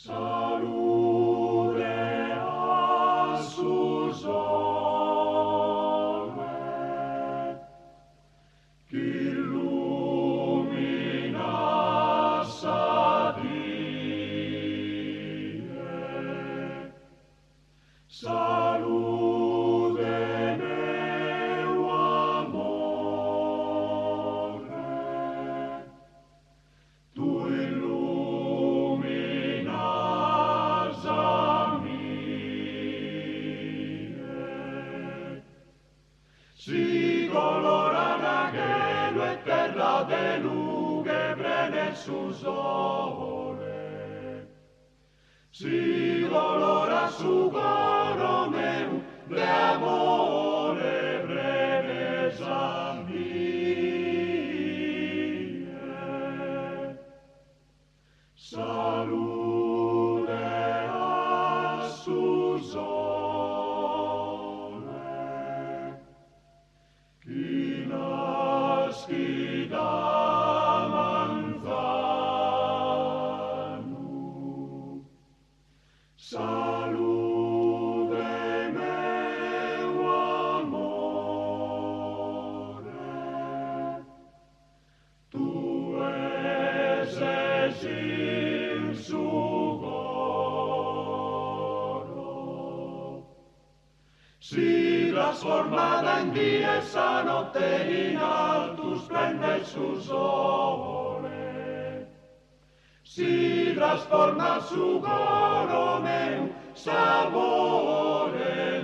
Salude a su sole, che illumina sa die. Salude meu amore, tu illuminas a mie. Si coloran angelo e terra de lughe brene su sole. Si colora su coro meu de amore breves a mie. Salude a su sole, chi nasci da manzanu. Salude meu amore, tu es il su coro. Si trasformada en día esa notte in alto splende su sole. Si trasforma su coro meu sapore